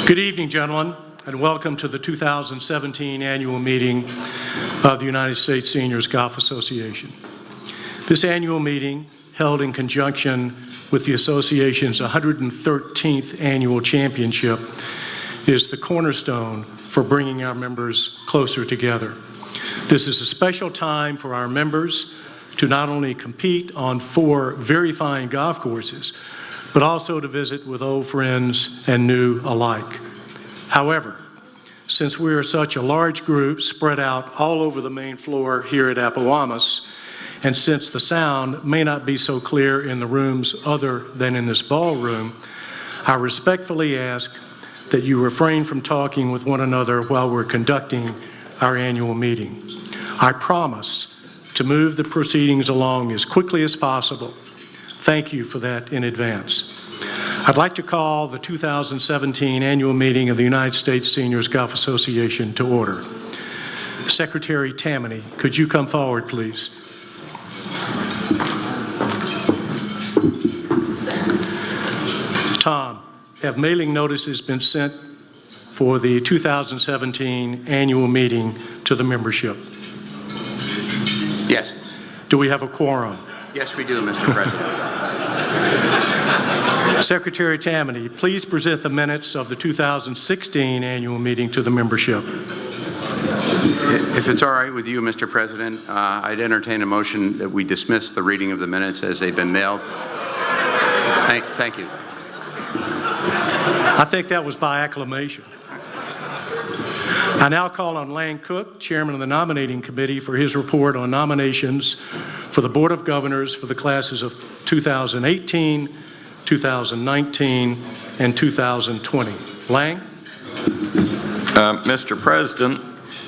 Good evening, gentlemen, and welcome to the 2017 annual meeting of the United States Seniors Golf Association. This annual meeting, held in conjunction with the association's 113th annual championship, is the cornerstone for bringing our members closer together. This is a special time for our members to not only compete on 4 very fine golf courses, but also to visit with old friends and new alike. However, since we are such a large group spread out all over the main floor here at Appowamus, and since the sound may not be so clear in the rooms other than in this ballroom, I respectfully ask that you refrain from talking with one another while we're conducting our annual meeting. I promise to move the proceedings along as quickly as possible. Thank you for that in advance. I'd like to call the 2017 annual meeting of the United States Seniors Golf Association to order. Secretary Tammany, could you come forward, please? Tom, have mailing notices been sent for the 2017 annual meeting to the membership? Yes. Do we have a quorum? Yes, we do, Mr. President. Secretary Tammany, please present the minutes of the 2016 annual meeting to the membership. If it's all right with you, Mr. President, I'd entertain a motion that we dismiss the reading of the minutes as they've been mailed. Thank you. I think that was by acclamation. I now call on Lang Cook, Chairman of the Nominating Committee, for his report on nominations for the Board of Governors for the classes of 2018, 2019, and 2020. Lang? Mr. President,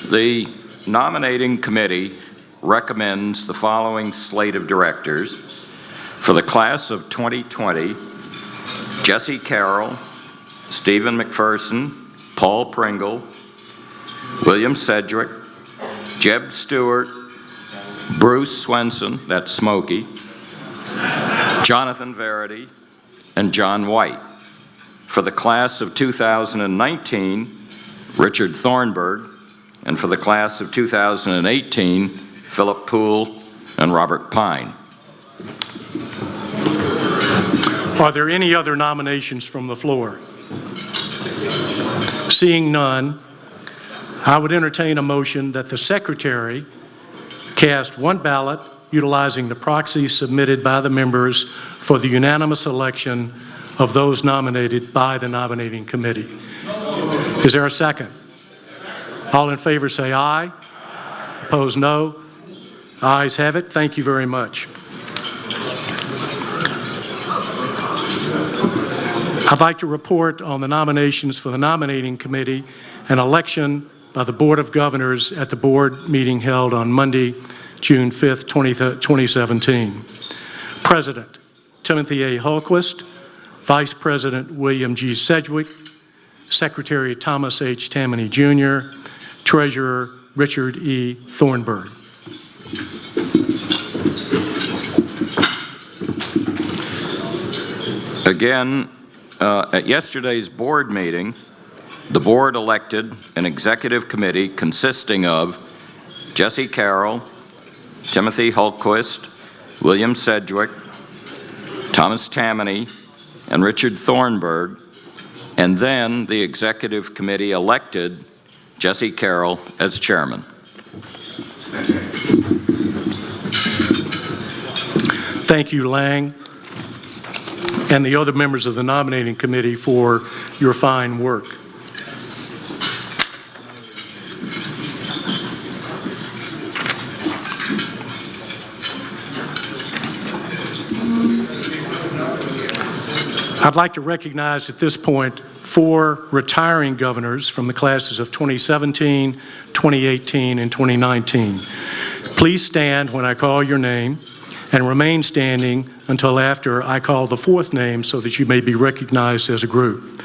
the Nominating Committee recommends the following slate of directors. For the class of 2020, Jesse Carroll, Stephen McPherson, Paul Pringle, William Sedgwick, Jeb Stewart, Bruce Swenson, that's Smokey, Jonathan Verity, and John White. For the class of 2019, Richard Thornburg, and for the class of 2018, Philip Poole and Robert Pine. Are there any other nominations from the floor? Seeing none, I would entertain a motion that the Secretary cast one ballot utilizing the proxies submitted by the members for the unanimous election of those nominated by the nominating committee. Is there a second? All in favor say aye. Opposed, no. Ayes have it. Thank you very much. I'd like to report on the nominations for the nominating committee and election by the Board of Governors at the board meeting held on Monday, June 5th, 2017. President, Timothy A. Hultquist. Vice President, William G. Sedgwick. Secretary, Thomas H. Tammany, Jr. Treasurer, Richard E. Thornburg. Again, at yesterday's board meeting, the board elected an executive committee consisting of Jesse Carroll, Timothy Hultquist, William Sedgwick, Thomas Tammany, and Richard Thornburg, and then the executive committee elected Jesse Carroll as chairman. Thank you, Lang, and the other members of the nominating committee for your fine work. I'd like to recognize at this point 4 retiring governors from the classes of 2017, 2018, and 2019. Please stand when I call your name and remain standing until after I call the 4th name so that you may be recognized as a group.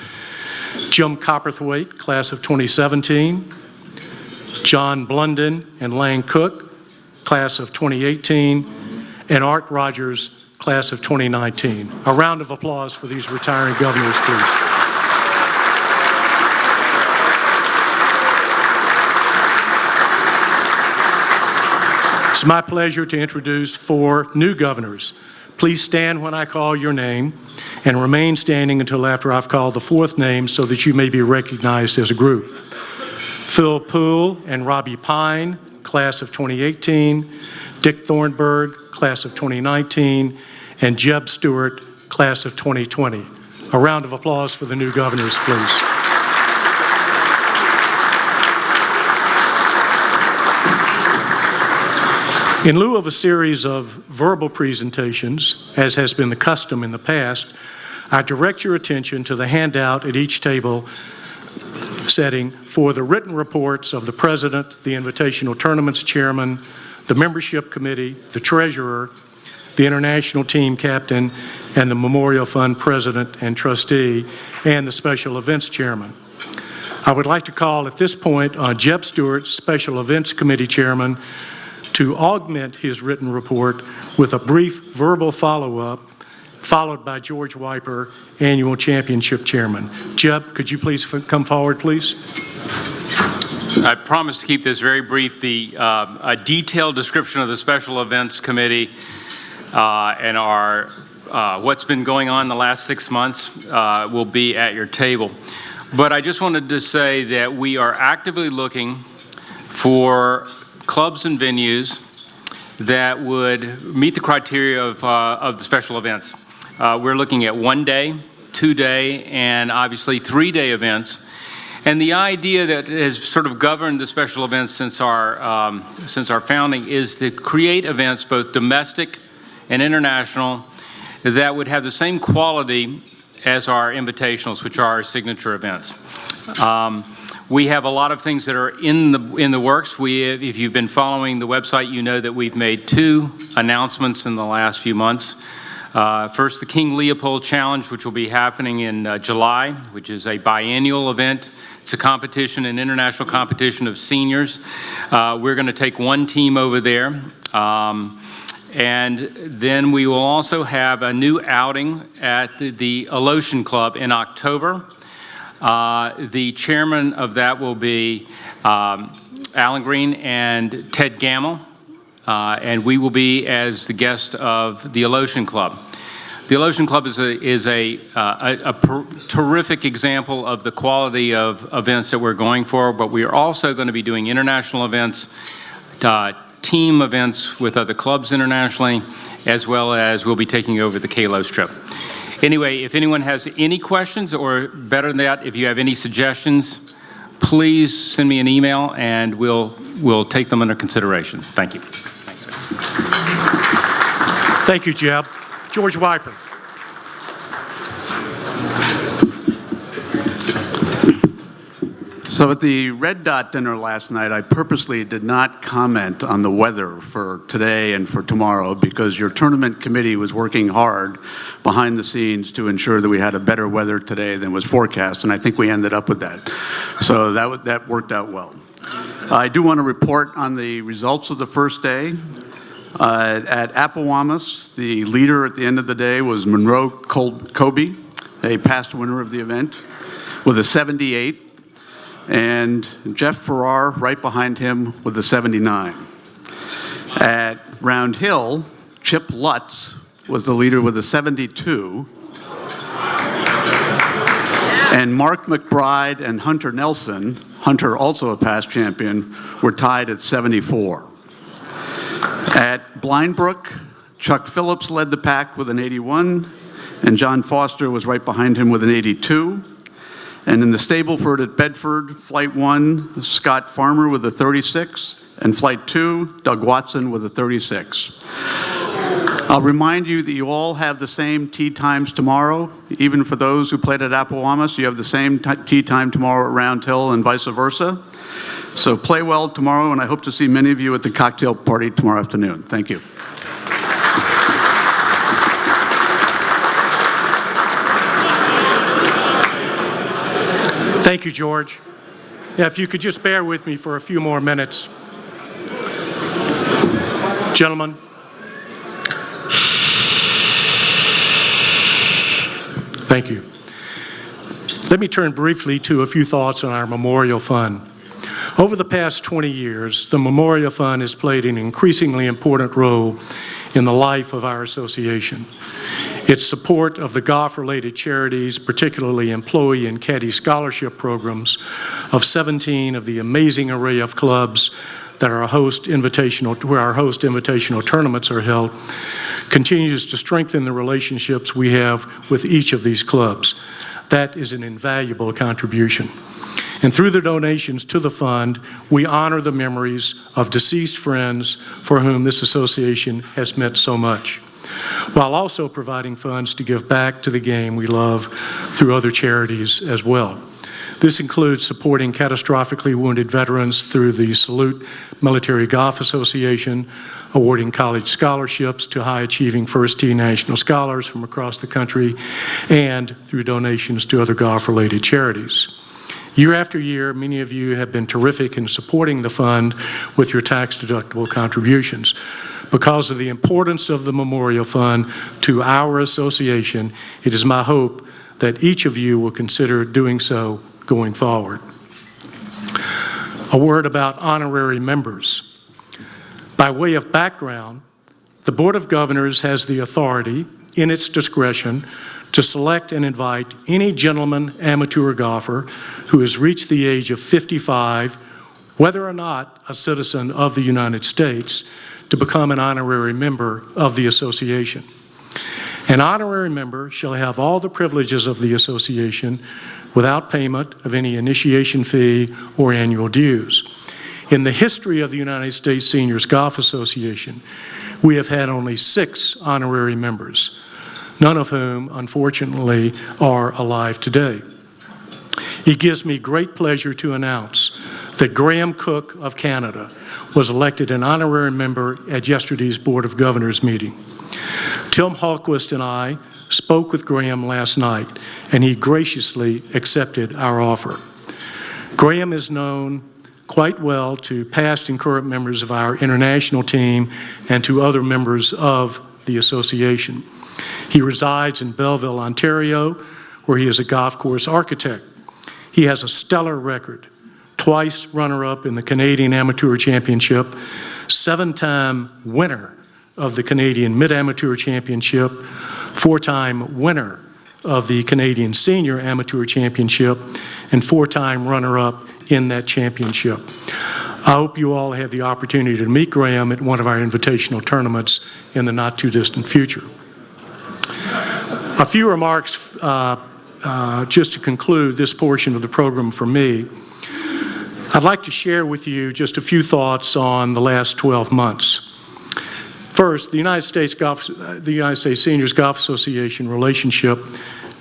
Jim Copperthwaite, class of 2017. John Blunden and Lang Cook, class of 2018. And Art Rogers, class of 2019. A round of applause for these retiring governors, please. It's my pleasure to introduce 4 new governors. Please stand when I call your name and remain standing until after I've called the 4th name so that you may be recognized as a group. Phil Poole and Robbie Pine, class of 2018. Dick Thornburg, class of 2019, and Jeb Stewart, class of 2020. A round of applause for the new governors, please. In lieu of a series of verbal presentations, as has been the custom in the past, I direct your attention to the handout at each table setting for the written reports of the President, the Invitational Tournaments Chairman, the Membership Committee, the Treasurer, the International Team Captain, and the Memorial Fund President and Trustee, and the Special Events Chairman. I would like to call at this point on Jeb Stewart, Special Events Committee Chairman, to augment his written report with a brief verbal follow-up, followed by George Wiper, Annual Championship Chairman. Jeb, could you please come forward, please? I promise to keep this very brief. A detailed description of the Special Events Committee and our what's been going on the last 6 months will be at your table. But I just wanted to say that we are actively looking for clubs and venues that would meet the criteria of the special events. We're looking at 1-day, 2-day, and obviously 3-day events. And the idea that has sort of governed the special events since our founding is to create events, both domestic and international, that would have the same quality as our invitationals, which are our signature events. We have a lot of things that are in the works. If you've been following the website, you know that we've made 2 announcements in the last few months. First, the King Leopold Challenge, which will be happening in July, which is a biennial event It's a competition, an international competition of seniors. We're going to take one team over there. And then we will also have a new outing at the Alotian Club in October. The chairman of that will be Alan Green and Ted Gamble, and we will be as the guest of the Alotian Club. The Alotian Club is a terrific example of the quality of events that we're going for, but we are also going to be doing international events, team events with other clubs internationally, as well as we'll be taking over the Kalos trip. Anyway, if anyone has any questions, or better than that, if you have any suggestions, please send me an email and we'll take them under consideration. Thank you. Thank you, Jeb. George Wyper. So at the Red Dot dinner last night, I purposely did not comment on the weather for today and for tomorrow because your tournament committee was working hard behind the scenes to ensure that we had a better weather today than was forecast, and I think we ended up with that. So that worked out well. I do want to report on the results of the first day. At Appowamus, the leader at the end of the day was Monroe Kobe, a past winner of the event, with a 78. And Jeff Farrar right behind him with a 79. At Round Hill, Chip Lutz was the leader with a 72. And Mark McBride and Hunter Nelson, Hunter also a past champion, were tied at 74. At Blindbrook, Chuck Phillips led the pack with an 81, and John Foster was right behind him with an 82. And in the Stableford at Bedford, Flight 1, Scott Farmer with a 36, and Flight 2, Doug Watson with a 36. I'll remind you that you all have the same tee times tomorrow. Even for those who played at Appowamus, you have the same tee time tomorrow at Round Hill and vice versa. So play well tomorrow, and I hope to see many of you at the cocktail party tomorrow afternoon. Thank you. Thank you, George. Yeah, if you could just bear with me for a few more minutes. Gentlemen. Thank you. Let me turn briefly to a few thoughts on our Memorial Fund. Over the past 20 years, the Memorial Fund has played an increasingly important role in the life of our association. Its support of the golf-related charities, particularly employee and caddy scholarship programs of 17 of the amazing array of clubs that are where our host invitational tournaments are held, continues to strengthen the relationships we have with each of these clubs. That is an invaluable contribution. And through the donations to the fund, we honor the memories of deceased friends for whom this association has meant so much, while also providing funds to give back to the game we love through other charities as well. This includes supporting catastrophically wounded veterans through the Salute Military Golf Association, awarding college scholarships to high-achieving first-tee national scholars from across the country, and through donations to other golf-related charities. Year after year, many of you have been terrific in supporting the fund with your tax-deductible contributions. Because of the importance of the Memorial Fund to our association, it is my hope that each of you will consider doing so going forward. A word about honorary members. By way of background, the Board of Governors has the authority, in its discretion, to select and invite any gentleman amateur golfer who has reached the age of 55, whether or not a citizen of the United States, to become an honorary member of the association. An honorary member shall have all the privileges of the association without payment of any initiation fee or annual dues. In the history of the United States Seniors Golf Association, we have had only 6 honorary members, none of whom, unfortunately, are alive today. It gives me great pleasure to announce that Graham Cook of Canada was elected an honorary member at yesterday's Board of Governors meeting. Tim Hallquist and I spoke with Graham last night, and he graciously accepted our offer. Graham is known quite well to past and current members of our international team and to other members of the association. He resides in Belleville, Ontario, where he is a golf course architect. He has a stellar record, twice runner-up in the Canadian Amateur Championship, 7-time winner of the Canadian Mid-Amateur Championship, 4-time winner of the Canadian Senior Amateur Championship, and 4-time runner-up in that championship. I hope you all have the opportunity to meet Graham at one of our invitational tournaments in the not-too-distant future. A few remarks just to conclude this portion of the program for me. I'd like to share with you just a few thoughts on the last 12 months. First, the United States Seniors Golf Association relationship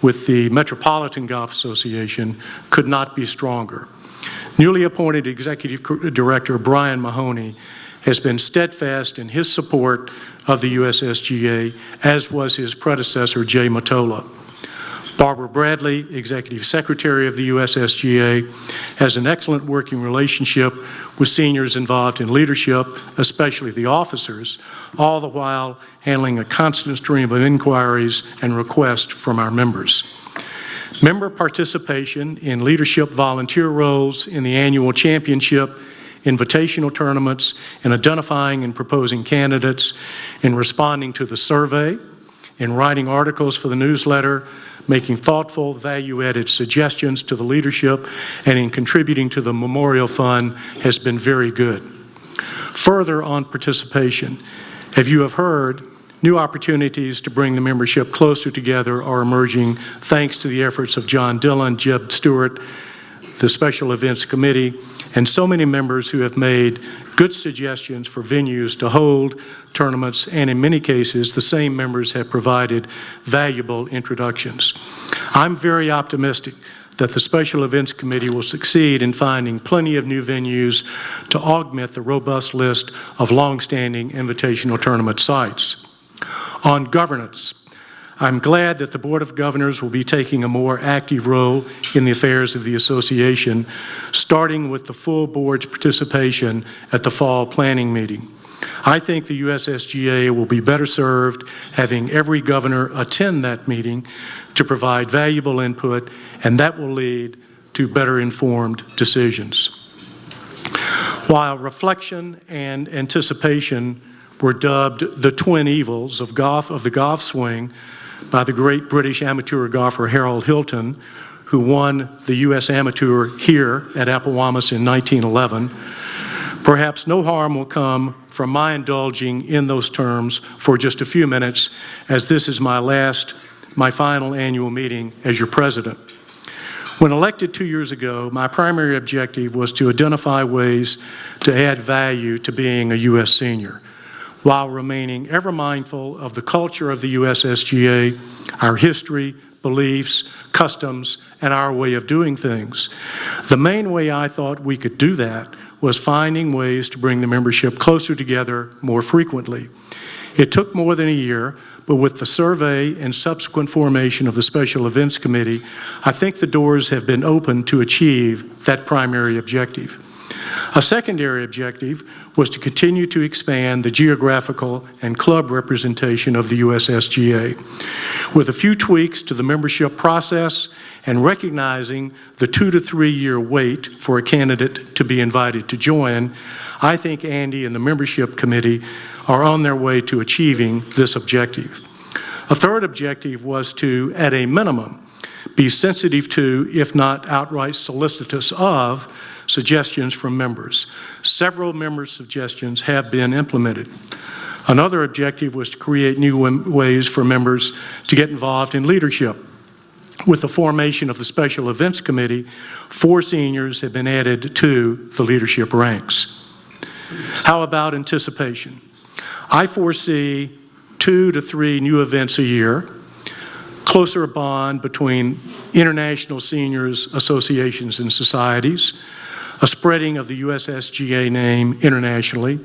with the Metropolitan Golf Association could not be stronger. Newly appointed Executive Director Brian Mahoney has been steadfast in his support of the USSGA, as was his predecessor, Jay Mottola. Barbara Bradley, Executive Secretary of the USSGA, has an excellent working relationship with seniors involved in leadership, especially the officers, all the while handling a constant stream of inquiries and requests from our members. Member participation in leadership volunteer roles in the annual championship, invitational tournaments, in identifying and proposing candidates, in responding to the survey, in writing articles for the newsletter, making thoughtful, value-added suggestions to the leadership, and in contributing to the Memorial Fund has been very good. Further on participation, as you have heard, new opportunities to bring the membership closer together are emerging thanks to the efforts of John Dillon, Jeb Stewart, the Special Events Committee, and so many members who have made good suggestions for venues to hold tournaments, and in many cases, the same members have provided valuable introductions. I'm very optimistic that the Special Events Committee will succeed in finding plenty of new venues to augment the robust list of long-standing invitational tournament sites. On governance, I'm glad that the Board of Governors will be taking a more active role in the affairs of the association, starting with the full board's participation at the fall planning meeting. I think the USSGA will be better served having every governor attend that meeting to provide valuable input, and that will lead to better informed decisions. While reflection and anticipation were dubbed the twin evils of the golf swing by the great British amateur golfer Harold Hilton, who won the U.S. Amateur here at Appomattox in 1911, perhaps no harm will come from my indulging in those terms for just a few minutes, as this is my final annual meeting as your president. When elected 2 years ago, my primary objective was to identify ways to add value to being a U.S. senior, while remaining ever mindful of the culture of the USSGA, our history, beliefs, customs, and our way of doing things. The main way I thought we could do that was finding ways to bring the membership closer together more frequently. It took more than a year, but with the survey and subsequent formation of the Special Events Committee, I think the doors have been opened to achieve that primary objective. A secondary objective was to continue to expand the geographical and club representation of the USSGA. With a few tweaks to the membership process and recognizing the 2 to 3 year wait for a candidate to be invited to join, I think Andy and the membership committee are on their way to achieving this objective. A third objective was to, at a minimum, be sensitive to, if not outright solicitous of, suggestions from members. Several members' suggestions have been implemented. Another objective was to create new ways for members to get involved in leadership. With the formation of the Special Events Committee, 4 seniors have been added to the leadership ranks. How about anticipation? I foresee 2 to 3 new events a year, closer bond between international seniors associations and societies, a spreading of the USSGA name internationally,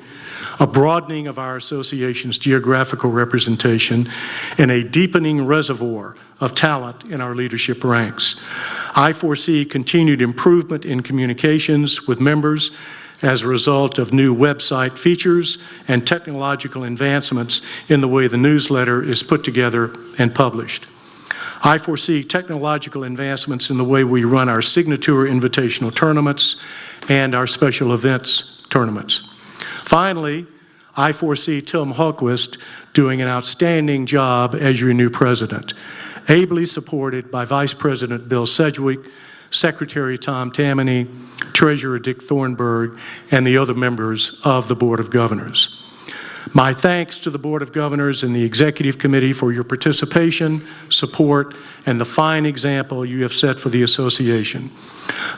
a broadening of our association's geographical representation, and a deepening reservoir of talent in our leadership ranks. I foresee continued improvement in communications with members as a result of new website features and technological advancements in the way the newsletter is put together and published. I foresee technological advancements in the way we run our signature invitational tournaments and our special events tournaments. Finally, I foresee Tim Hultquist doing an outstanding job as your new president, ably supported by Vice President Bill Sedgwick, Secretary Tom Tammany, Treasurer Dick Thornburg, and the other members of the Board of Governors. My thanks to the Board of Governors and the Executive Committee for your participation, support, and the fine example you have set for the association.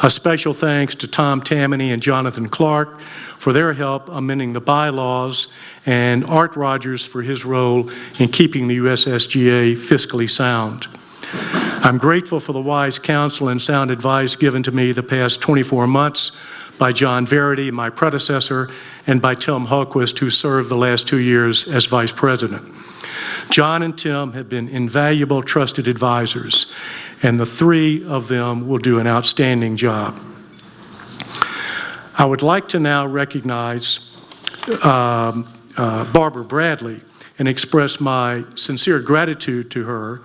A special thanks to Tom Tammany and Jonathan Clark for their help amending the bylaws, and Art Rogers for his role in keeping the USSGA fiscally sound. I'm grateful for the wise counsel and sound advice given to me the past 24 months by John Verity, my predecessor, and by Tim Hultquist, who served the last 2 years as Vice President. John and Tim have been invaluable, trusted advisors, and the three of them will do an outstanding job. I would like to now recognize Barbara Bradley and express my sincere gratitude to her.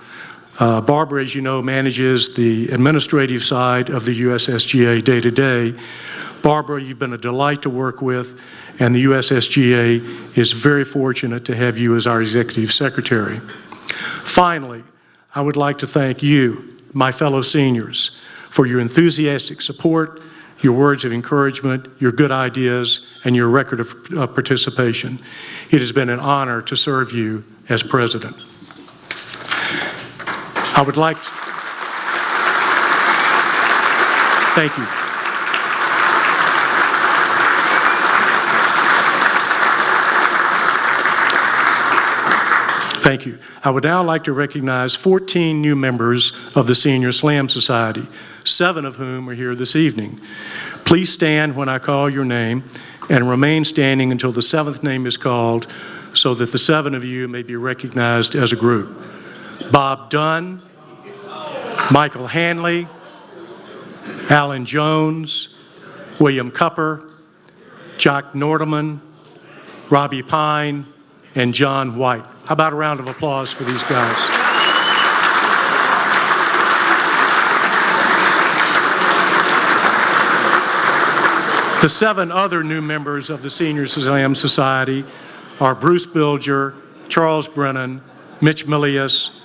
Barbara, as you know, manages the administrative side of the USSGA day to day. Barbara, you've been a delight to work with, and the USSGA is very fortunate to have you as our Executive Secretary. Finally, I would like to thank you, my fellow seniors, for your enthusiastic support, your words of encouragement, your good ideas, and your record of participation. It has been an honor to serve you as President. I would like to thank you. Thank you. I would now like to recognize 14 new members of the Senior Slam Society, 7 of whom are here this evening. Please stand when I call your name and remain standing until the 7th name is called so that the 7 of you may be recognized as a group. Bob Dunn, Michael Hanley, Alan Jones, William Cupper, Jock Nordeman, Robbie Pine, and John White. How about a round of applause for these guys? The 7 other new members of the Senior Slam Society are Bruce Bilger, Charles Brennan, Mitch Milius,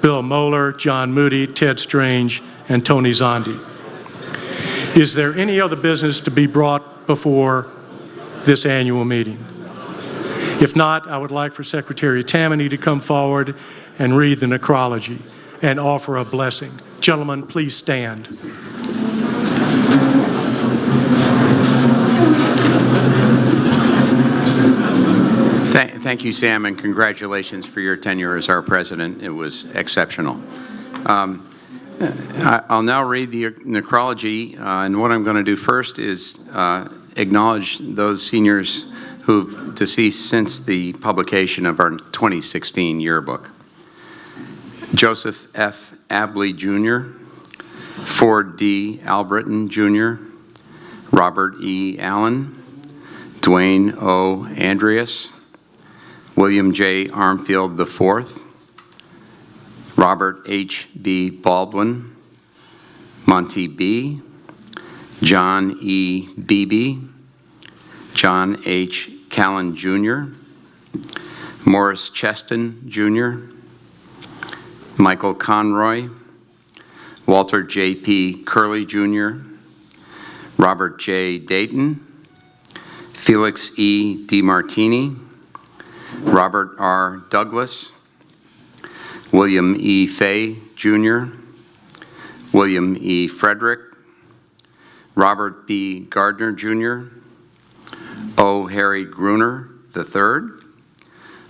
Bill Moeller, John Moody, Ted Strange, and Tony Zondi. Is there any other business to be brought before this annual meeting? If not, I would like for Secretary Tammany to come forward and read the necrology and offer a blessing. Gentlemen, please stand. Thank you, Sam, and congratulations for your tenure as our president. It was exceptional. I'll now read the necrology, and what I'm going to do first is acknowledge those seniors who've deceased since the publication of our 2016 yearbook. Joseph F. Abley, Jr., Ford D. Albritton, Jr., Robert E. Allen, Dwayne O. Andreas, William J. Armfield IV, Robert H. B. Baldwin, Monty B., John E. Beebe, John H. Callan, Jr., Morris Cheston, Jr., Michael Conroy, Walter J. P. Curley, Jr., Robert J. Dayton, Felix E. DiMartini, Robert R. Douglas, William E. Fay, Jr., William E. Frederick, Robert B. Gardner, Jr., O. Harry Gruner III,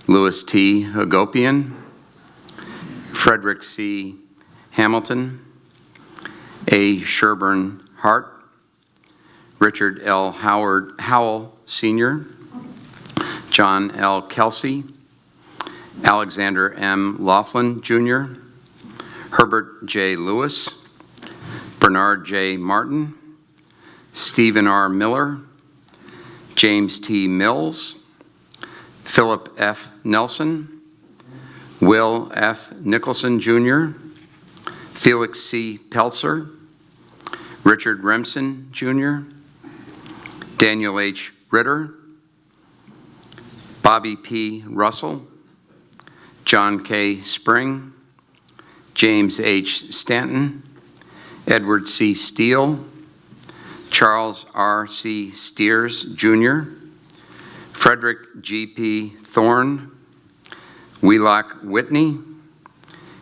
Louis T. Hagopian, Frederick C. Hamilton, A. Sherburne Hart, Richard L. Howell, Sr., John L. Kelsey, Alexander M. Laughlin, Jr., Herbert J. Lewis, Bernard J. Martin, Stephen R. Miller, James T. Mills, Philip F. Nelson, Will F. Nicholson, Jr., Felix C. Pelzer, Richard Remsen, Jr., Daniel H. Ritter, Bobby P. Russell, John K. Spring, James H. Stanton, Edward C. Steele, Charles R. C. Steers, Jr., Frederick G. P. Thorne, Wheelock Whitney,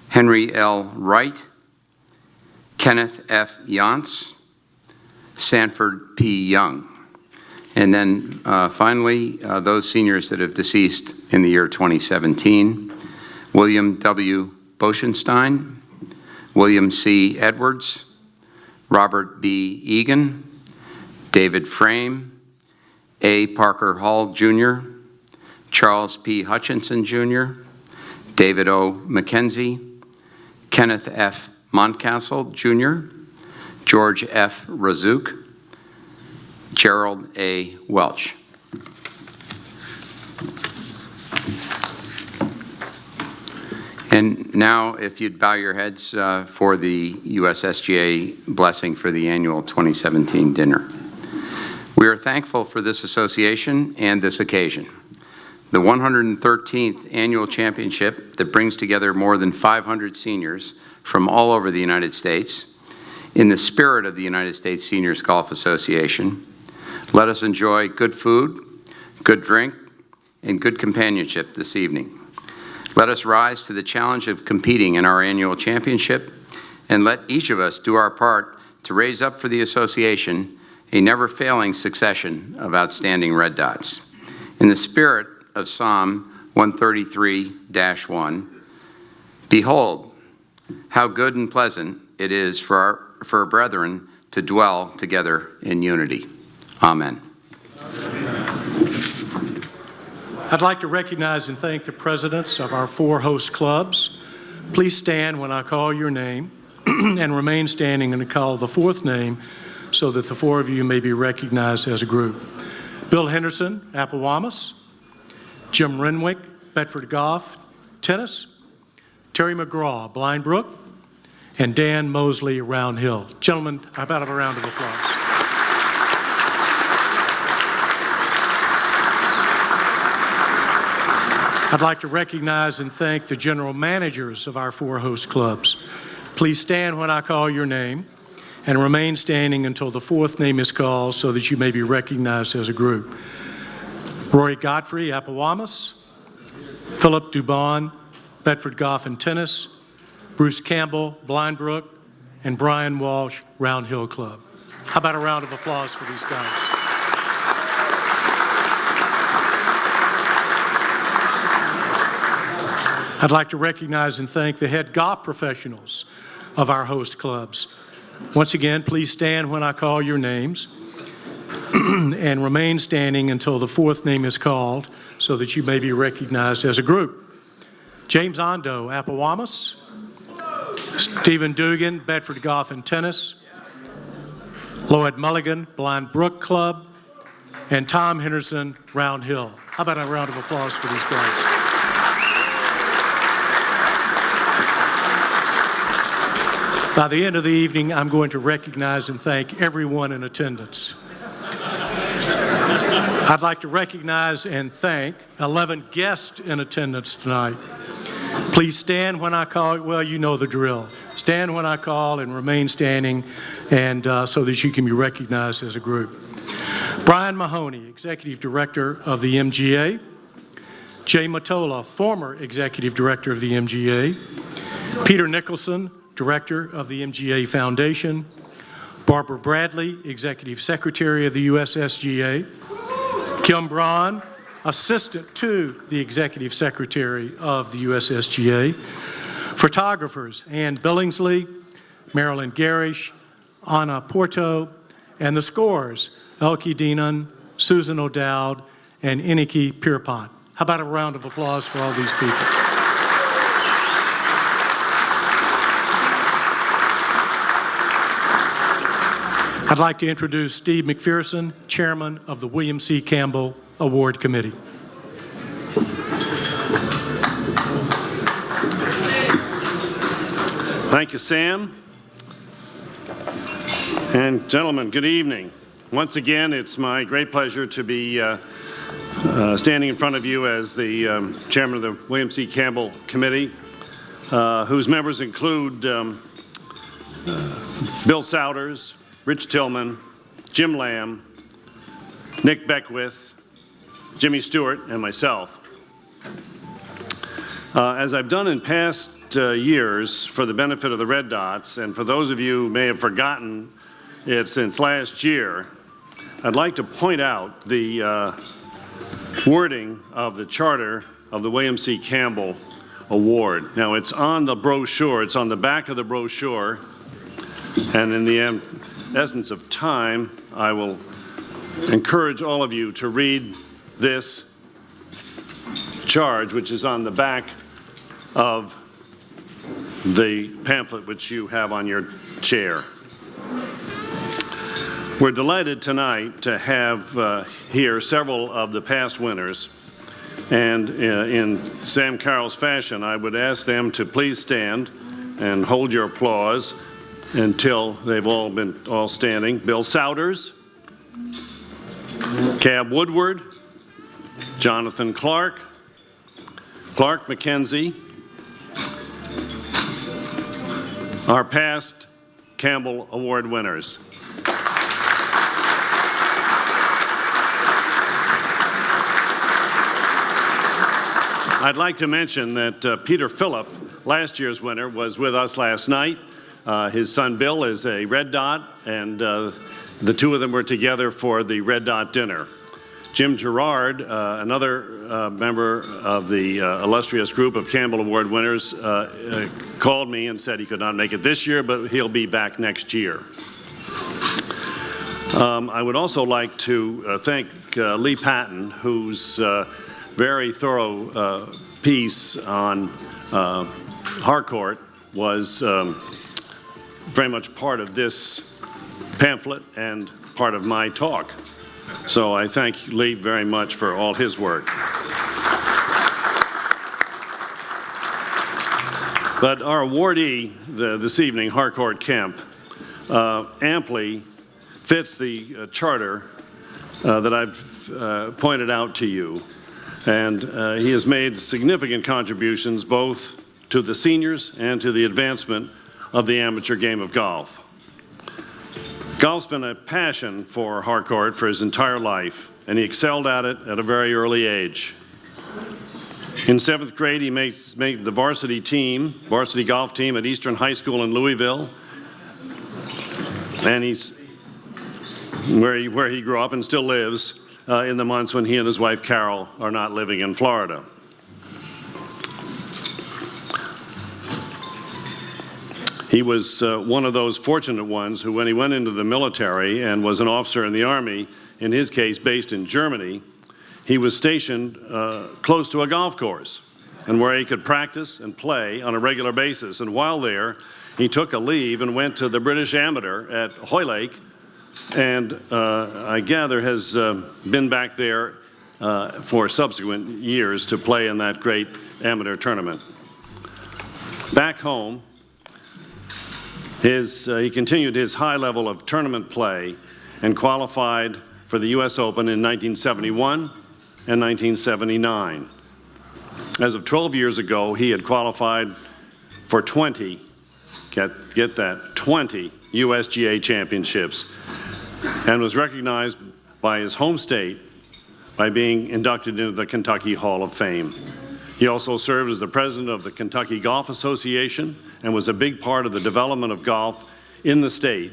Henry L. Wright, Kenneth F. Yance, Sanford P. Young. And then finally, those seniors that have deceased in the year 2017, William W. Boschenstein, William C. Edwards, Robert B. Egan, David Frame, A. Parker Hall, Jr., Charles P. Hutchinson, Jr., David O. McKenzie, Kenneth F. Montcastle, Jr., George F. Razuk, Gerald A. Welch. And now, if you'd bow your heads for the USSGA blessing for the annual 2017 dinner. We are thankful for this association and this occasion, the 113th annual championship that brings together more than 500 seniors from all over the United States. In the spirit of the United States Seniors Golf Association, let us enjoy good food, good drink, and good companionship this evening. Let us rise to the challenge of competing in our annual championship, and let each of us do our part to raise up for the association a never-failing succession of outstanding red dots. In the spirit of Psalm 133-1, behold, how good and pleasant it is for our brethren to dwell together in unity. Amen. I'd like to recognize and thank the presidents of our 4 host clubs. Please stand when I call your name and remain standing and call the 4th name so that the 4 of you may be recognized as a group. Bill Henderson, Appowamus; Jim Renwick, Bedford Golf, Tennis; Terry McGraw, Blind Brook; and Dan Mosley, Round Hill. Gentlemen, how about a round of applause? I'd like to recognize and thank the general managers of our 4 host clubs. Please stand when I call your name and remain standing until the 4th name is called so that you may be recognized as a group. Rory Godfrey, Appowamus; Philip Dubon, Bedford Golf and Tennis; Bruce Campbell, Blind Brook; and Brian Walsh, Round Hill Club. How about a round of applause for these guys? I'd like to recognize and thank the head golf professionals of our host clubs. Once again, please stand when I call your names and remain standing until the 4th name is called so that you may be recognized as a group. James Ondo, Appowamus; Stephen Dugan, Bedford Golf and Tennis; Lloyd Mulligan, Blind Brook Club; and Tom Henderson, Round Hill. How about a round of applause for these guys? By the end of the evening, I'm going to recognize and thank everyone in attendance. I'd like to recognize and thank 11 guests in attendance tonight. Please stand when I call. Well, you know the drill. Stand when I call and remain standing, and so that you can be recognized as a group. Brian Mahoney, Executive Director of the MGA. Jay Mottola, former Executive Director of the MGA. Peter Nicholson, Director of the MGA Foundation. Barbara Bradley, Executive Secretary of the USSGA. Kim Braun, Assistant to the Executive Secretary of the USSGA. Photographers, Ann Billingsley, Marilyn Garish, Anna Porto, and the scores, Elke Dienan, Susan O'Dowd, and Iniki Pierpont. How about a round of applause for all these people? I'd like to introduce Steve McPherson, Chairman of the William C. Campbell Award Committee. Thank you, Sam. And gentlemen, good evening. Once again, it's my great pleasure to be standing in front of you as the chairman of the William C. Campbell Committee, whose members include Bill Souders, Rich Tillman, Jim Lamb, Nick Beckwith, Jimmy Stewart, and myself. As I've done in past years for the benefit of the Red Dots, and for those of you who may have forgotten it since last year, I'd like to point out the wording of the charter of the William C. Campbell Award. Now, it's on the brochure. It's on the back of the brochure. And in the essence of time, I will encourage all of you to read this charge, which is on the back of the pamphlet which you have on your chair. We're delighted tonight to have here several of the past winners, and in Sam Carroll's fashion, I would ask them to please stand and hold your applause until they've all standing. Bill Souders, Cab Woodward, Jonathan Clark, Clark McKenzie, our past Campbell Award winners. I'd like to mention that Peter Phillip, last year's winner, was with us last night. His son Bill is a Red Dot, and the two of them were together for the Red Dot dinner. Jim Gerard, another member of the illustrious group of Campbell Award winners, called me and said he could not make it this year, but he'll be back next year. I would also like to thank Lee Patton, whose very thorough piece on Harcourt was very much part of this pamphlet and part of my talk. So I thank Lee very much for all his work. But our awardee this evening, Harcourt Kemp, amply fits the charter that I've pointed out to you. And he has made significant contributions both to the seniors and to the advancement of the amateur game of golf. Golf's been a passion for Harcourt for his entire life, and he excelled at it at a very early age. In 7th grade, he made the varsity golf team at Eastern High School in Louisville, and he's where he grew up and still lives in the months when he and his wife Carol are not living in Florida. He was one of those fortunate ones who, when he went into the military and was an officer in the Army, in his case based in Germany, he was stationed close to a golf course and where he could practice and play on a regular basis. And while there, he took a leave and went to the British Amateur at Hoylake, and I gather has been back there for subsequent years to play in that great amateur tournament. Back home, he continued his high level of tournament play and qualified for the U.S. Open in 1971 and 1979. As of 12 years ago, he had qualified for 20, get that, 20 USGA championships, and was recognized by his home state by being inducted into the Kentucky Hall of Fame. He also served as the president of the Kentucky Golf Association and was a big part of the development of golf in the state.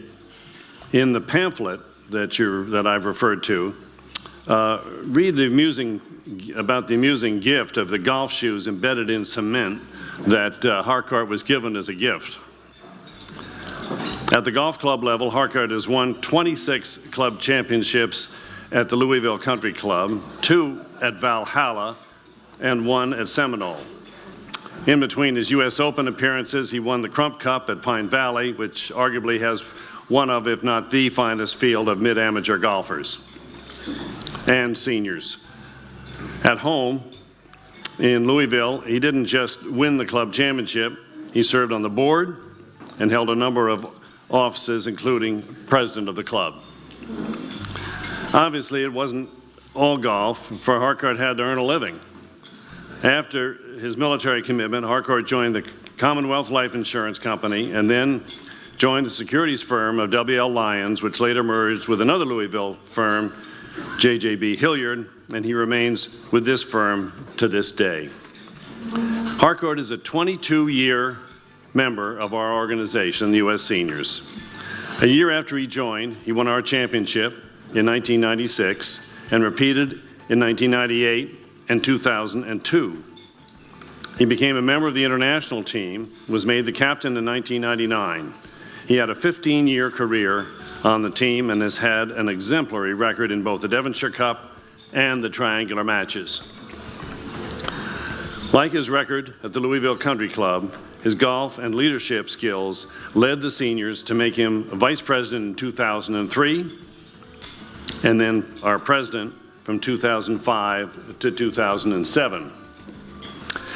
In the pamphlet that I've referred to, read about the amusing gift of the golf shoes embedded in cement that Harcourt was given as a gift. At the golf club level, Harcourt has won 26 club championships at the Louisville Country Club, 2 at Valhalla, and 1 at Seminole. In between his U.S. Open appearances, he won the Crump Cup at Pine Valley, which arguably has one of, if not the finest field of mid-amateur golfers and seniors. At home in Louisville, he didn't just win the club championship, he served on the board and held a number of offices, including president of the club. Obviously, it wasn't all golf, for Harcourt had to earn a living. After his military commitment, Harcourt joined the Commonwealth Life Insurance Company and then joined the securities firm of W.L. Lyons, which later merged with another Louisville firm, J.J.B. Hilliard, and he remains with this firm to this day. Harcourt is a 22-year member of our organization, the U.S. Seniors. A year after he joined, he won our championship in 1996 and repeated in 1998 and 2002. He became a member of the international team, was made the captain in 1999. He had a 15-year career on the team and has had an exemplary record in both the Devonshire Cup and the triangular matches. Like his record at the Louisville Country Club, his golf and leadership skills led the seniors to make him vice president in 2003, and then our president from 2005 to 2007.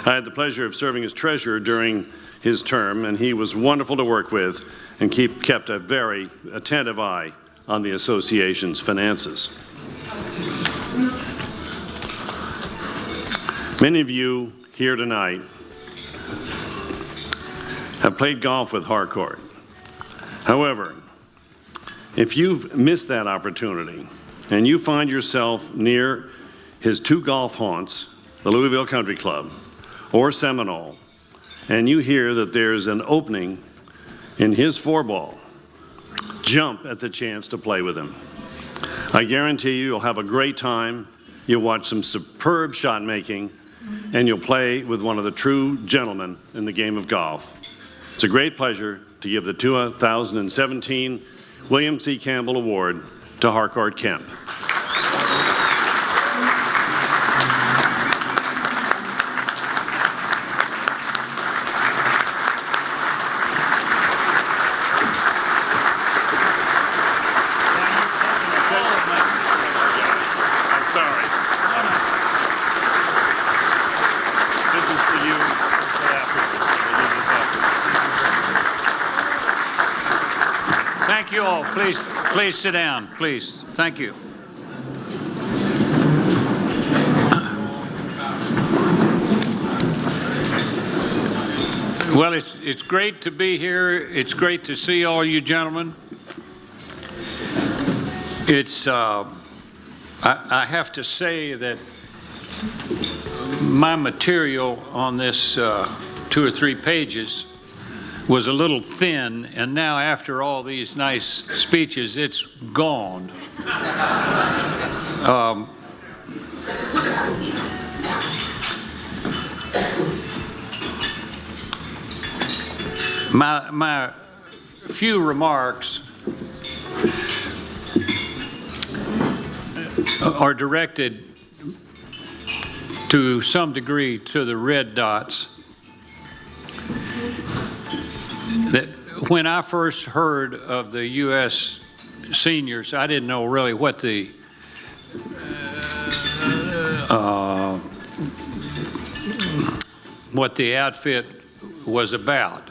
I had the pleasure of serving as treasurer during his term, and he was wonderful to work with and kept a very attentive eye on the association's finances. Many of you here tonight have played golf with Harcourt. However, if you've missed that opportunity and you find yourself near his two golf haunts, the Louisville Country Club or Seminole, and you hear that there's an opening in his four-ball, jump at the chance to play with him. I guarantee you'll have a great time, you'll watch some superb shot making, and you'll play with one of the true gentlemen in the game of golf. It's a great pleasure to give the 2017 William C. Campbell Award to Harcourt Kemp. Thank you all. Please sit down, please. Thank you. Well, it's great to be here. It's great to see all you gentlemen. It's I have to say that my material on this 2 or 3 pages was a little thin, and now after all these nice speeches, it's gone. My few remarks are directed to some degree to the red dots. That when I first heard of the U.S. seniors, I didn't know really what the outfit was about.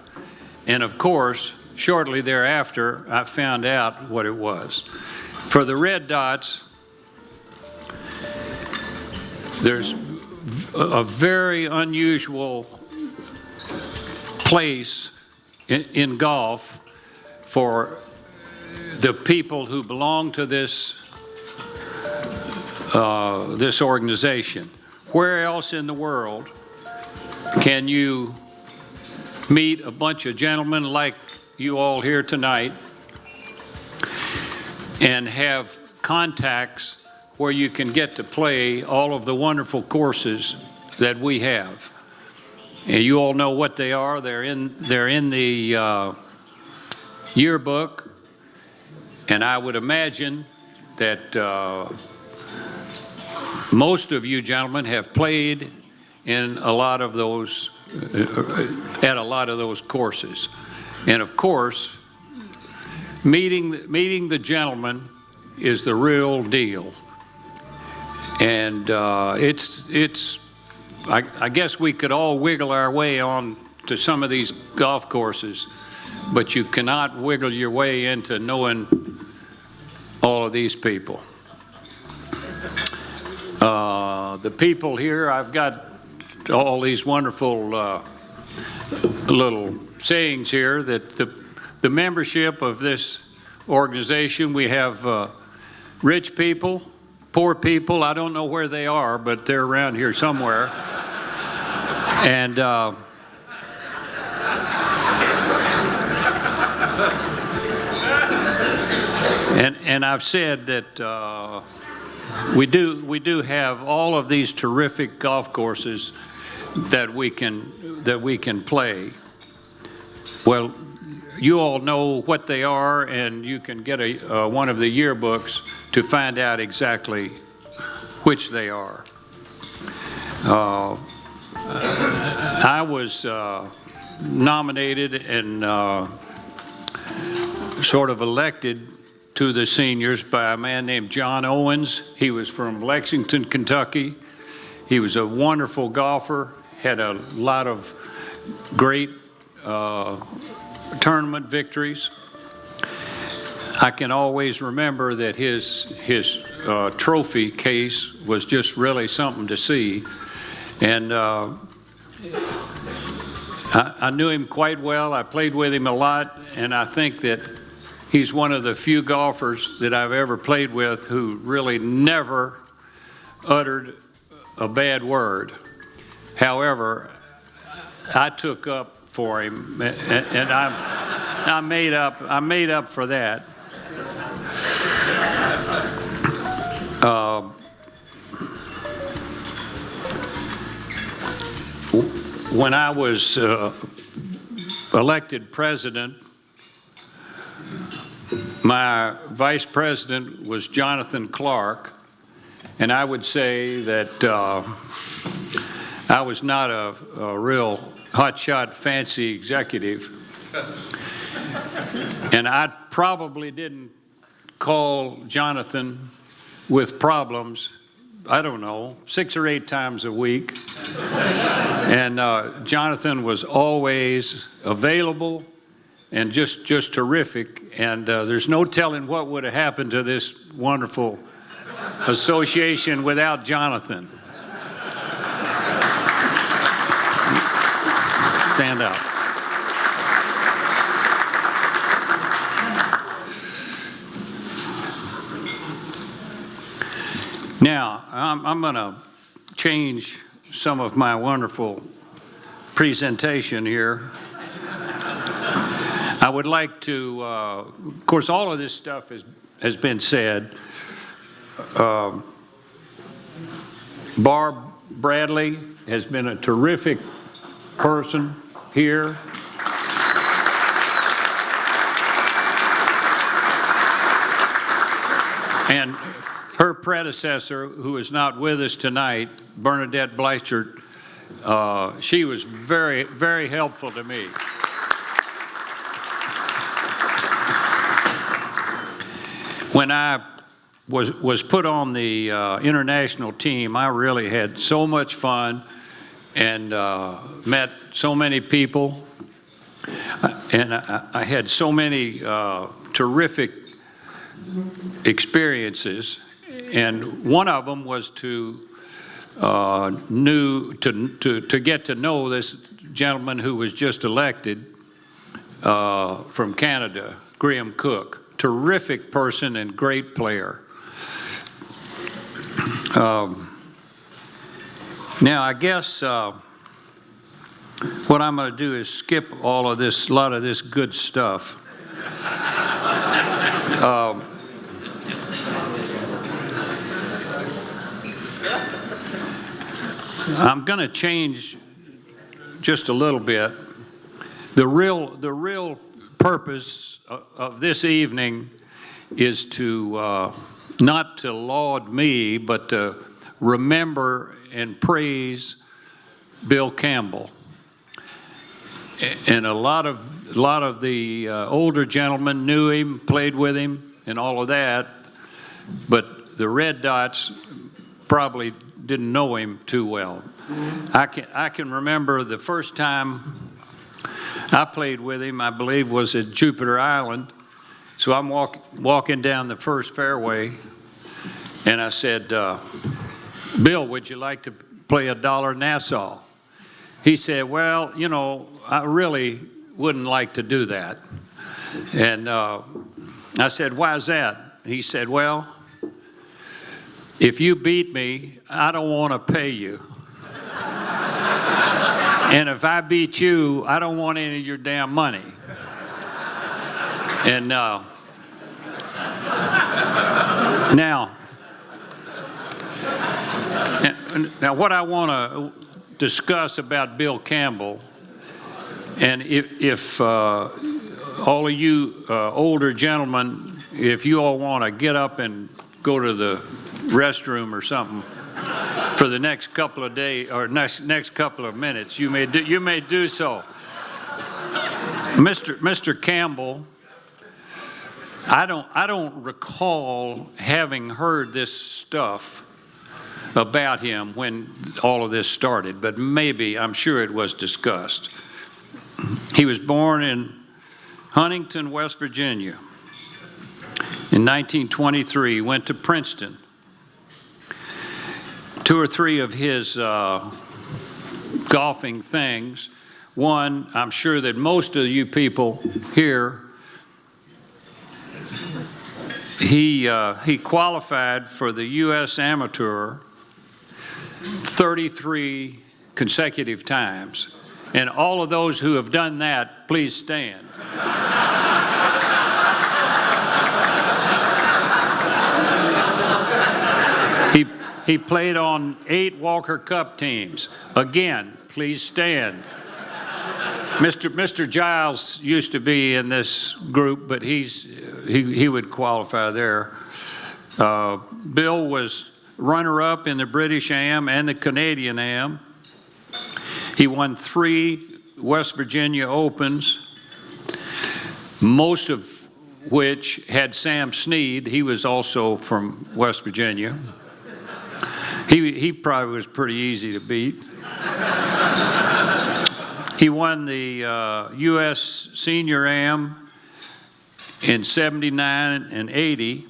And of course, shortly thereafter, I found out what it was. For the red dots, there's a very unusual place in golf for the people who belong to this this organization. Where else in the world can you meet a bunch of gentlemen like you all here tonight and have contacts where you can get to play all of the wonderful courses that we have? And you all know what they are. They're in the yearbook, and I would imagine that most of you gentlemen have played in a lot of those at a lot of those courses. And of course, meeting the gentleman is the real deal. And I guess we could all wiggle our way on to some of these golf courses, but you cannot wiggle your way into knowing all of these people. The people here, I've got all these wonderful little sayings here that the membership of this organization, we have rich people, poor people, I don't know where they are, but they're around here somewhere. And I've said that we do have all of these terrific golf courses that we can play. Well, you all know what they are, and you can get one of the yearbooks to find out exactly which they are. I was nominated and sort of elected to the seniors by a man named John Owens. He was from Lexington, Kentucky. He was a wonderful golfer, had a lot of great tournament victories. I can always remember that his trophy case was just really something to see. And I knew him quite well. I played with him a lot, and I think that he's one of the few golfers that I've ever played with who really never uttered a bad word. However, I took up for him, and I made up for that. When I was elected president, my vice president was Jonathan Clark, and I would say that I was not a real hotshot, fancy executive, and I probably didn't call Jonathan with problems, I don't know, 6 or 8 times a week. And Jonathan was always available and just terrific. And there's no telling what would have happened to this wonderful association without Jonathan. Stand up. Now, I'm going to change some of my wonderful presentation here. I would like to, of course, all of this stuff has been said. Barb Bradley has been a terrific person here. And her predecessor, who is not with us tonight, Bernadette Bleichert, she was very, very helpful to me. When I was put on the international team, I really had so much fun and met so many people, and I had so many terrific experiences. And one of them was to get to know this gentleman who was just elected from Canada, Graham Cook. Terrific person and great player. Now, I guess what I'm going to do is skip all of this, a lot of this good stuff. I'm going to change just a little bit. The real purpose of this evening is to not to laud me, but to remember and praise Bill Campbell. And a lot of the older gentlemen knew him, played with him, and all of that. But the Red Dots probably didn't know him too well. I can remember the first time I played with him, I believe, was at Jupiter Island. So I'm walking down the first fairway, and I said, Bill, would you like to play $1 Nassau? He said, well, you know, I really wouldn't like to do that. And I said, why is that? He said, well, if you beat me, I don't want to pay you. And if I beat you, I don't want any of your damn money. And now what I want to discuss about Bill Campbell, and if all of you older gentlemen, if you all want to get up and go to the restroom or something for the next couple of days or next couple of minutes, you may do so. Mr. Campbell, I don't recall having heard this stuff about him when all of this started, but maybe, I'm sure it was discussed. He was born in Huntington, West Virginia in 1923, went to Princeton. 2 or 3 of his golfing things. One, I'm sure that most of you people here, he qualified for the U.S. Amateur 33 consecutive times. And all of those who have done that, please stand. He played on 8 Walker Cup teams. Again, please stand. Mr. Giles used to be in this group, but he would qualify there. Bill was runner-up in the British Am and the Canadian Am. He won 3 West Virginia Opens, most of which had Sam Snead. He was also from West Virginia. He probably was pretty easy to beat. He won the U.S. Senior Am in 79 and 80.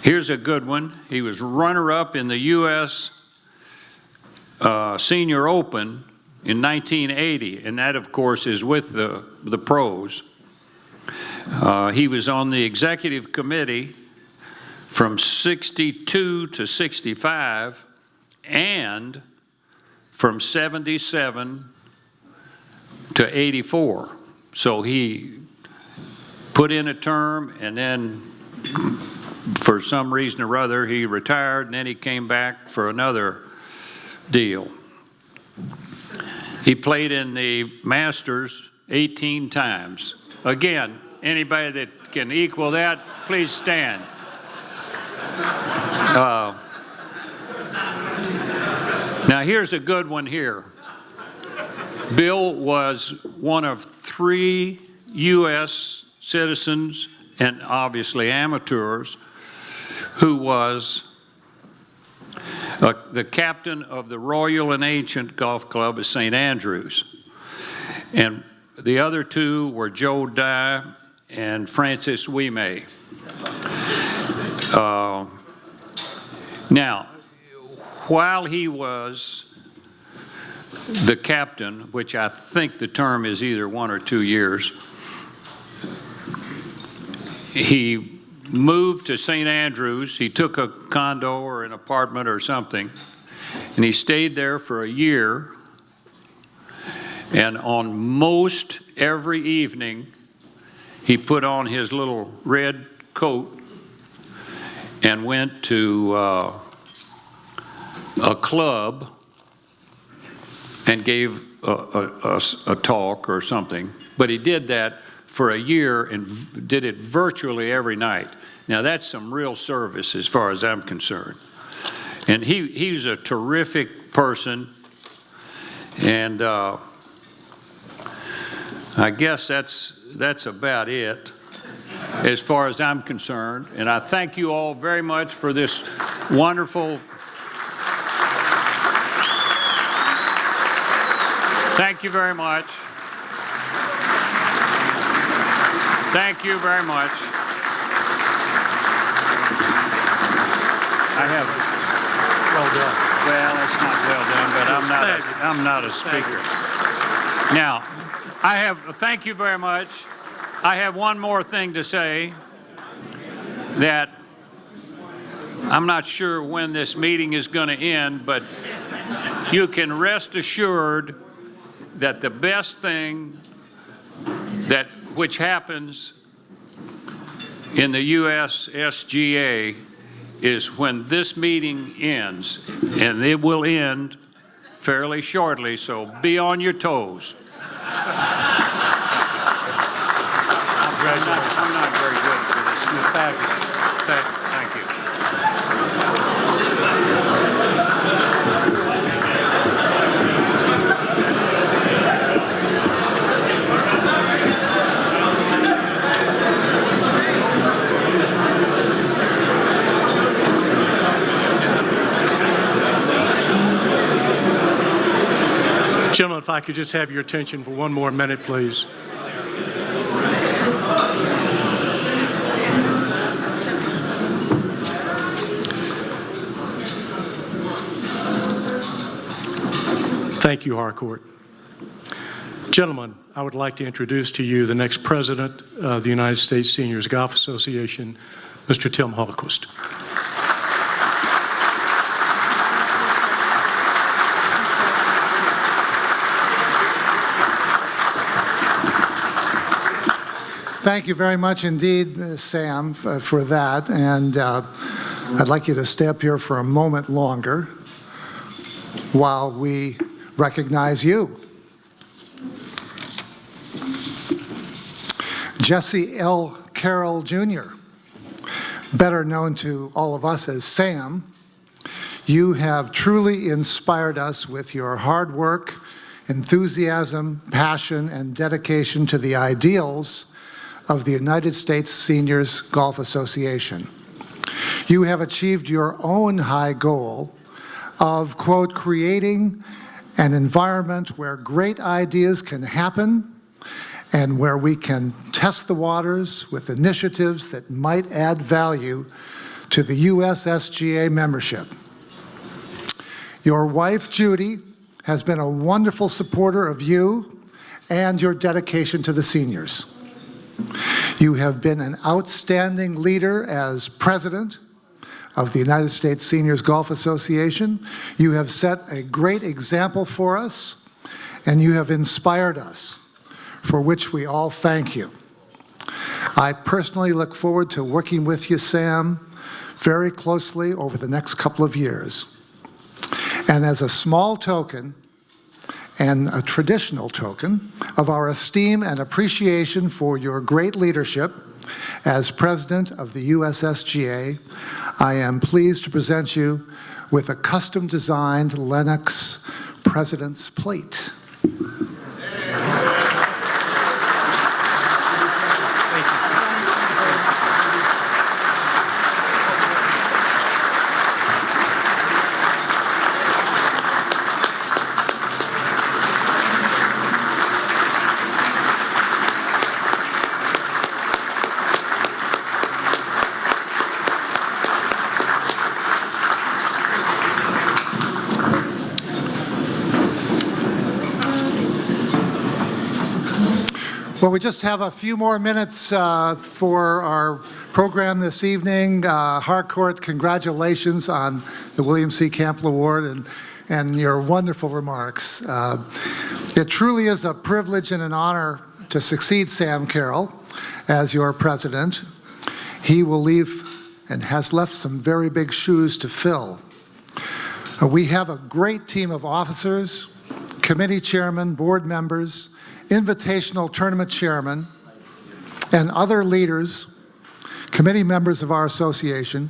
Here's a good one. He was runner-up in the U.S. Senior Open in 1980, and that, of course, is with the pros. He was on the executive committee from 62 to 65 and from 77 to 84. So he put in a term, and then for some reason or other he retired, and then he came back for another deal. He played in the Masters 18 times. Again, anybody that can equal that, please stand. Now here's a good one here. Bill was one of 3 U.S. citizens and obviously amateurs who was the captain of the Royal and Ancient Golf Club at St. Andrews. And the other 2 were Joe Dye and Francis Ouimet. Now, while he was the captain, which I think the term is either 1 or 2 years, he moved to St. Andrews. He took a condo or an apartment or something, and he stayed there for a year. And on most every evening, he put on his little red coat and went to a club and gave a talk or something. But he did that for a year and did it virtually every night. Now that's some real service as far as I'm concerned. And he's a terrific person, and I guess that's about it as far as I'm concerned. And I thank you all very much for this wonderful. Thank you very much. Thank you very much. I have. Well done. Well, it's not well done, but I'm not a speaker. Now, thank you very much. I have one more thing to say, that I'm not sure when this meeting is going to end, but you can rest assured that the best thing which happens in the U.S. SGA is when this meeting ends, and it will end fairly shortly, so be on your toes. I'm not very good for this. You're fabulous. Thank you. Gentlemen, if I could just have your attention for one more minute, please. Thank you, Harcourt. Gentlemen, I would like to introduce to you the next president of the United States Seniors Golf Association, Mr. Tim Holocaust. Thank you very much indeed, Sam, for that. And I'd like you to stay up here for a moment longer while we recognize you. Jesse L. Carroll, Jr., better known to all of us as Sam, you have truly inspired us with your hard work, enthusiasm, passion, and dedication to the ideals of the United States Seniors Golf Association. You have achieved your own high goal of, quote, creating an environment where great ideas can happen and where we can test the waters with initiatives that might add value to the USSGA membership. Your wife, Judy, has been a wonderful supporter of you and your dedication to the seniors. You have been an outstanding leader as president of the United States Seniors Golf Association. You have set a great example for us, and you have inspired us, for which we all thank you. I personally look forward to working with you, Sam, very closely over the next couple of years. And as a small token, and a traditional token of our esteem and appreciation for your great leadership as president of the USSGA, I am pleased to present you with a custom-designed Lennox President's Plate. Well, we just have a few more minutes for our program this evening. Harcourt, congratulations on the William C. Campbell Award and your wonderful remarks. It truly is a privilege and an honor to succeed Sam Carroll as your president. He will leave and has left some very big shoes to fill. We have a great team of officers, committee chairmen, board members, invitational tournament chairman, and other leaders, committee members of our association,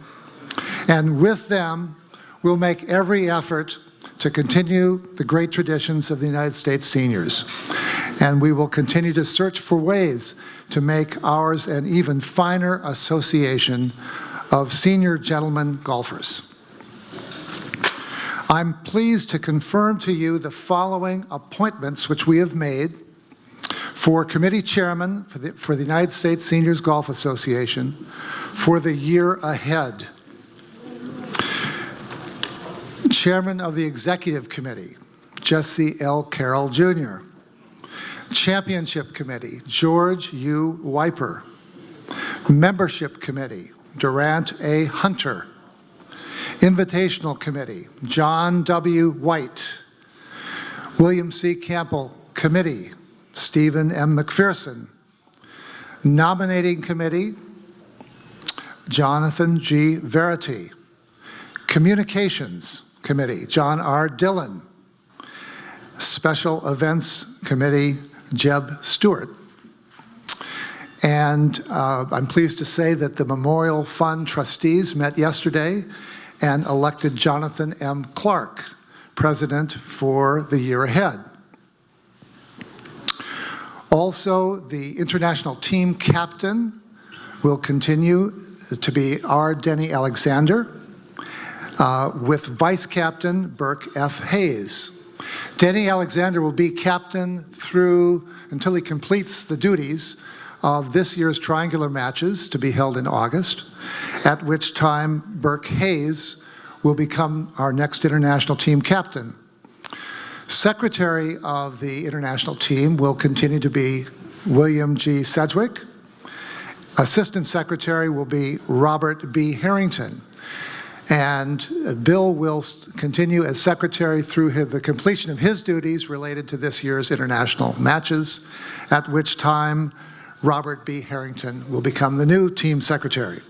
and with them, we'll make every effort to continue the great traditions of the United States seniors. and we will continue to search for ways to make ours an even finer association of senior gentlemen golfers. I'm pleased to confirm to you the following appointments which we have made for committee chairman for the United States Seniors Golf Association for the year ahead. Chairman of the Executive Committee, Jesse L. Carroll Jr. Championship Committee, George U. Wiper. Membership Committee, Durant A. Hunter. Invitational Committee, John W. White. William C. Campbell Committee, Stephen M. McPherson. Nominating Committee, Jonathan G. Verity. Communications Committee, John R. Dillon. Special Events Committee, Jeb Stewart. And I'm pleased to say that the Memorial Fund trustees met yesterday and elected Jonathan M. Clark president for the year ahead. Also, the international team captain will continue to be R. Denny Alexander, with vice captain Burke F. Hayes. Denny Alexander will be captain until he completes the duties of this year's triangular matches to be held in August, at which time Burke Hayes will become our next international team captain. Secretary of the international team will continue to be William G. Sedgwick. Assistant Secretary will be Robert B. Harrington. And Bill will continue as Secretary through the completion of his duties related to this year's international matches, at which time Robert B. Harrington will become the new team secretary.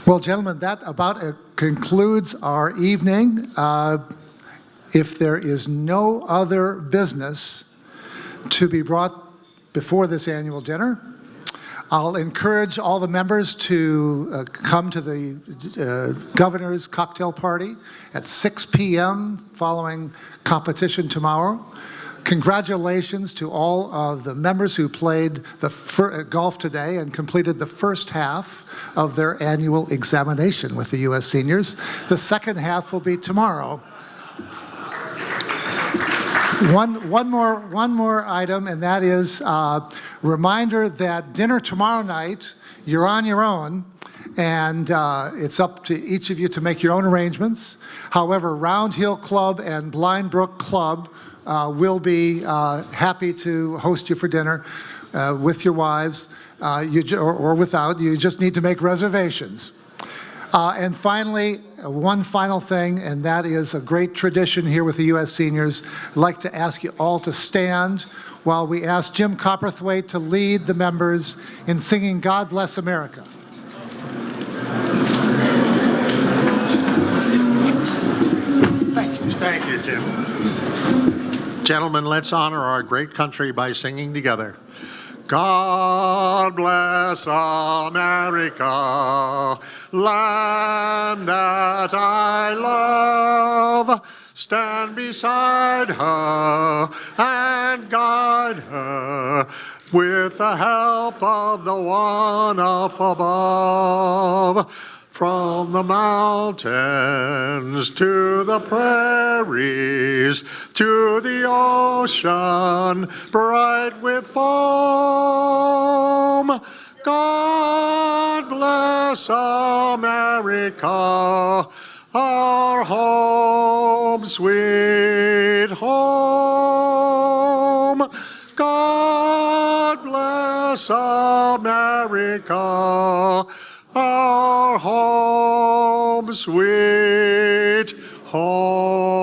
Well, gentlemen, that about concludes our evening. If there is no other business to be brought before this annual dinner, I'll encourage all the members to come to the governor's cocktail party at 6 p.m. following competition tomorrow. Congratulations to all of the members who played golf today and completed the first half of their annual examination with the U.S. seniors. The second half will be tomorrow. One more item, and that is reminder that dinner tomorrow night, you're on your own, and it's up to each of you to make your own arrangements. However, Round Hill Club and Blind Brook Club will be happy to host you for dinner with your wives or without. You just need to make reservations. And finally, one final thing, and that is a great tradition here with the U.S. seniors. I'd like to ask you all to stand while we ask Jim Copperthwaite to lead the members in singing God Bless America. Thank you, Jim. Gentlemen, let's honor our great country by singing together. God bless America, land that I love. Stand beside her and guide her with the help of the one up above. From the mountains to the prairies, to the ocean bright with foam. God bless America, our home, sweet home. God bless America, our home, sweet home.